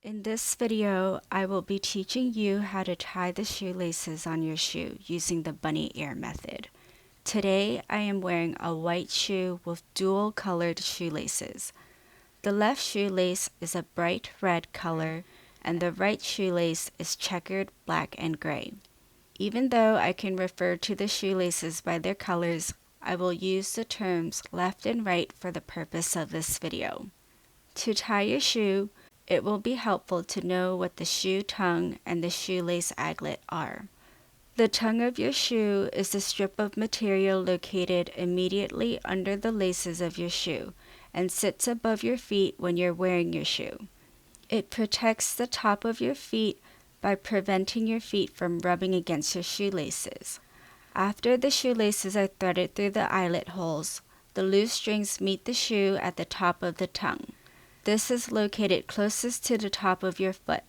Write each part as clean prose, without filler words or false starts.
In this video, I will be teaching you how to tie the shoelaces on your shoe using the bunny ear method. Today, I am wearing a white shoe with dual colored shoelaces. The left shoelace is a bright red color, and the right shoelace is checkered black and gray. Even though I can refer to the shoelaces by their colors, I will use the terms left and right for the purpose of this video. To tie your shoe, it will be helpful to know what the shoe tongue and the shoelace aglet are. The tongue of your shoe is the strip of material located immediately under the laces of your shoe and sits above your feet when you're wearing your shoe. It protects the top of your feet by preventing your feet from rubbing against your shoelaces. After the shoelaces are threaded through the eyelet holes, the loose strings meet the shoe at the top of the tongue. This is located closest to the top of your foot,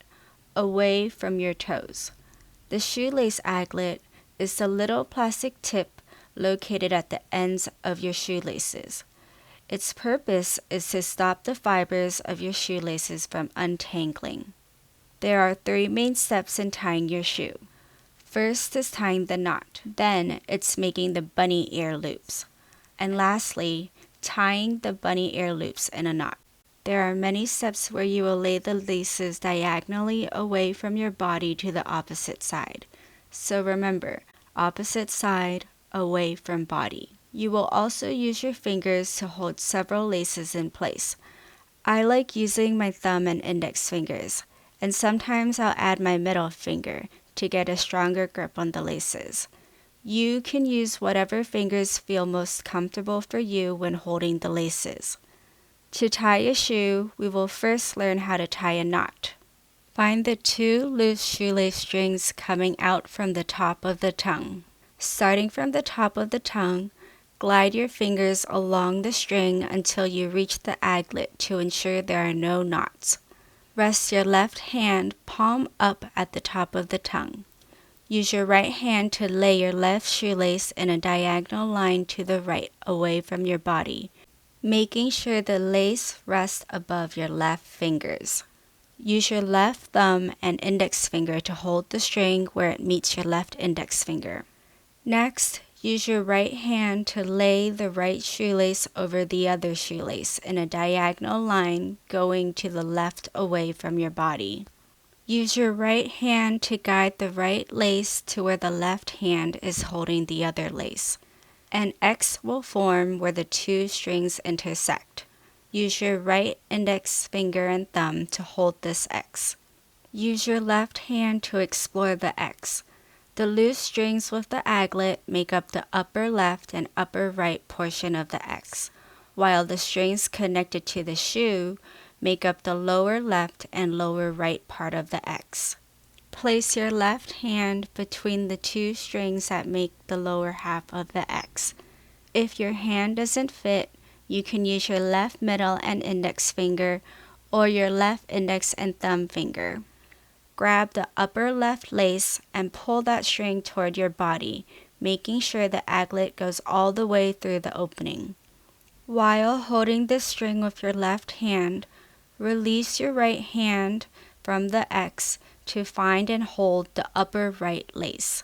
away from your toes. The shoelace aglet is the little plastic tip located at the ends of your shoelaces. Its purpose is to stop the fibers of your shoelaces from untangling. There are 3 main steps in tying your shoe. First is tying the knot, then it's making the bunny ear loops, and lastly, tying the bunny ear loops in a knot. There are many steps where you will lay the laces diagonally away from your body to the opposite side. So remember, opposite side, away from body. You will also use your fingers to hold several laces in place. I like using my thumb and index fingers, and sometimes I'll add my middle finger to get a stronger grip on the laces. You can use whatever fingers feel most comfortable for you when holding the laces. To tie a shoe, we will first learn how to tie a knot. Find the 2 loose shoelace strings coming out from the top of the tongue. Starting from the top of the tongue, glide your fingers along the string until you reach the aglet to ensure there are no knots. Rest your left hand palm up at the top of the tongue. Use your right hand to lay your left shoelace in a diagonal line to the right away from your body, making sure the lace rests above your left fingers. Use your left thumb and index finger to hold the string where it meets your left index finger. Next, use your right hand to lay the right shoelace over the other shoelace in a diagonal line going to the left away from your body. Use your right hand to guide the right lace to where the left hand is holding the other lace. An X will form where the 2 strings intersect. Use your right index finger and thumb to hold this X. Use your left hand to explore the X. The loose strings with the aglet make up the upper left and upper right portion of the X, while the strings connected to the shoe make up the lower left and lower right part of the X. Place your left hand between the 2 strings that make the lower half of the X. If your hand doesn't fit, you can use your left middle and index finger or your left index and thumb finger. Grab the upper left lace and pull that string toward your body, making sure the aglet goes all the way through the opening. While holding this string with your left hand, release your right hand from the X to find and hold the upper right lace.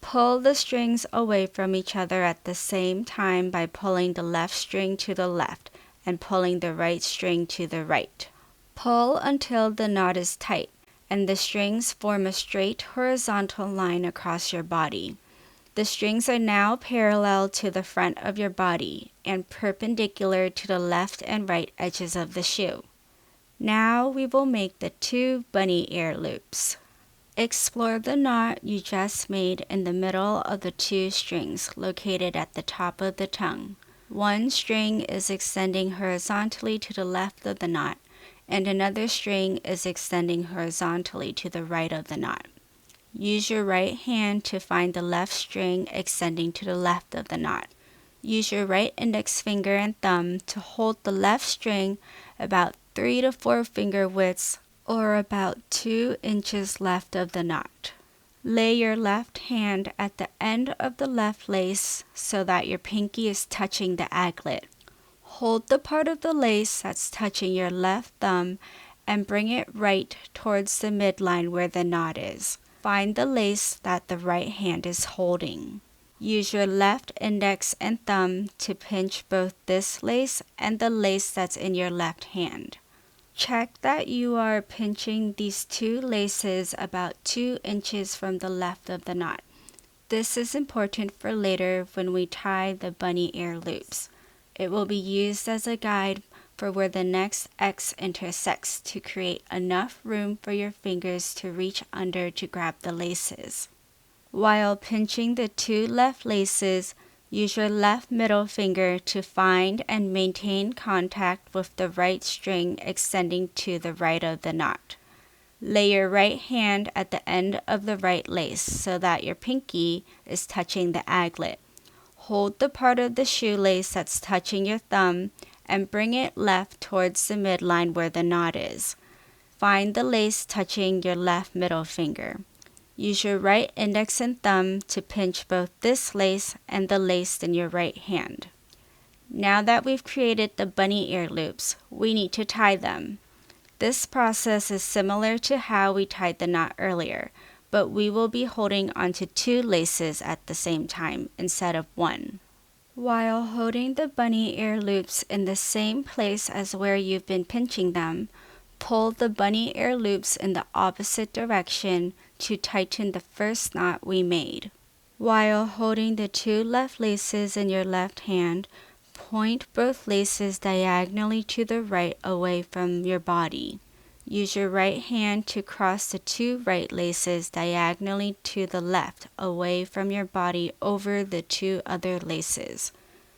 Pull the strings away from each other at the same time by pulling the left string to the left and pulling the right string to the right. Pull until the knot is tight and the strings form a straight horizontal line across your body. The strings are now parallel to the front of your body and perpendicular to the left and right edges of the shoe. Now we will make the 2 bunny ear loops. Explore the knot you just made in the middle of the 2 strings located at the top of the tongue. One string is extending horizontally to the left of the knot, and another string is extending horizontally to the right of the knot. Use your right hand to find the left string extending to the left of the knot. Use your right index finger and thumb to hold the left string about 3 to 4 finger widths or about 2 inches left of the knot. Lay your left hand at the end of the left lace so that your pinky is touching the aglet. Hold the part of the lace that's touching your left thumb and bring it right towards the midline where the knot is. Find the lace that the right hand is holding. Use your left index and thumb to pinch both this lace and the lace that's in your left hand. Check that you are pinching these two laces about 2 inches from the left of the knot. This is important for later when we tie the bunny ear loops. It will be used as a guide for where the next X intersects to create enough room for your fingers to reach under to grab the laces. While pinching the 2 left laces, use your left middle finger to find and maintain contact with the right string extending to the right of the knot. Lay your right hand at the end of the right lace so that your pinky is touching the aglet. Hold the part of the shoelace that's touching your thumb and bring it left towards the midline where the knot is. Find the lace touching your left middle finger. Use your right index and thumb to pinch both this lace and the lace in your right hand. Now that we've created the bunny ear loops, we need to tie them. This process is similar to how we tied the knot earlier, but we will be holding onto 2 laces at the same time instead of 1. While holding the bunny ear loops in the same place as where you've been pinching them, pull the bunny ear loops in the opposite direction to tighten the first knot we made. While holding the 2 left laces in your left hand, point both laces diagonally to the right away from your body. Use your right hand to cross the 2 right laces diagonally to the left away from your body over the 2 other laces.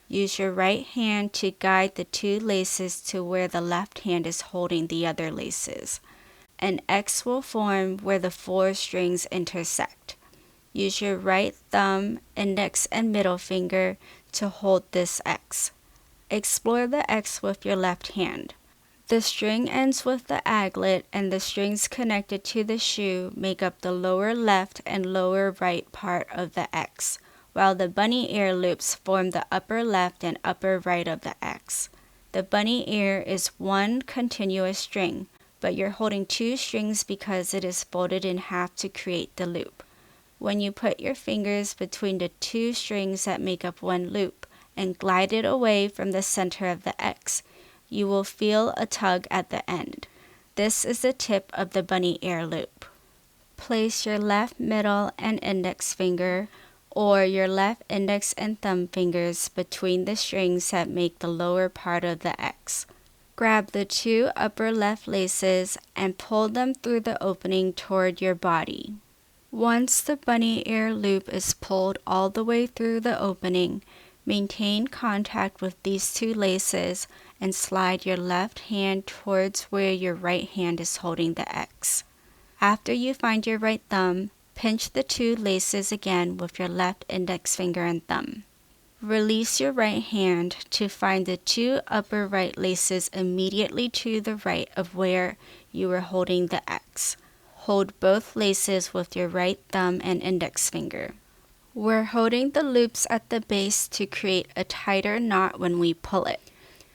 Use your right hand to guide the 2 laces to where the left hand is holding the other laces. An X will form where the 4 strings intersect. Use your right thumb, index, and middle finger to hold this X. Explore the X with your left hand. The string ends with the aglet, and the strings connected to the shoe make up the lower left and lower right part of the X, while the bunny ear loops form the upper left and upper right of the X. The bunny ear is one continuous string, but you're holding 2 strings because it is folded in half to create the loop. When you put your fingers between the 2 strings that make up one loop and glide it away from the center of the X, you will feel a tug at the end. This is the tip of the bunny ear loop. Place your left middle and index finger or your left index and thumb fingers between the strings that make the lower part of the X. Grab the 2 upper left laces and pull them through the opening toward your body. Once the bunny ear loop is pulled all the way through the opening, maintain contact with these 2 laces and slide your left hand towards where your right hand is holding the X. After you find your right thumb, pinch the 2 laces again with your left index finger and thumb. Release your right hand to find the 2 upper right laces immediately to the right of where you were holding the X. Hold both laces with your right thumb and index finger. We're holding the loops at the base to create a tighter knot when we pull it.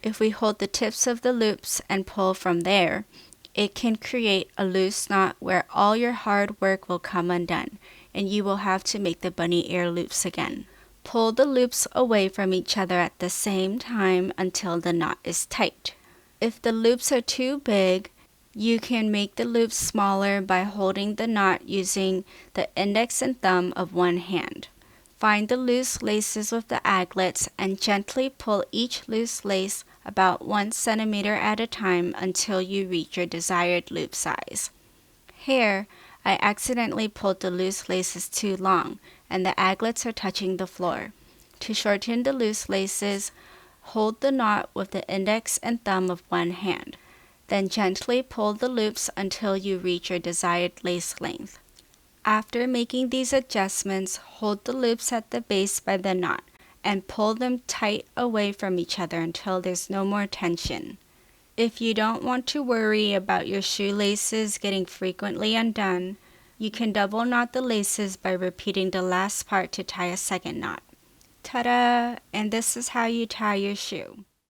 If we hold the tips of the loops and pull from there, it can create a loose knot where all your hard work will come undone, and you will have to make the bunny ear loops again. Pull the loops away from each other at the same time until the knot is tight. If the loops are too big, you can make the loops smaller by holding the knot using the index and thumb of one hand. Find the loose laces with the aglets and gently pull each loose lace about 1 centimeter at a time until you reach your desired loop size. Here, I accidentally pulled the loose laces too long, and the aglets are touching the floor. To shorten the loose laces, hold the knot with the index and thumb of one hand. Then gently pull the loops until you reach your desired lace length. After making these adjustments, hold the loops at the base by the knot and pull them tight away from each other until there's no more tension. If you don't want to worry about your shoelaces getting frequently undone, you can double knot the laces by repeating the last part to tie a second knot. Ta-da! And this is how you tie your shoe.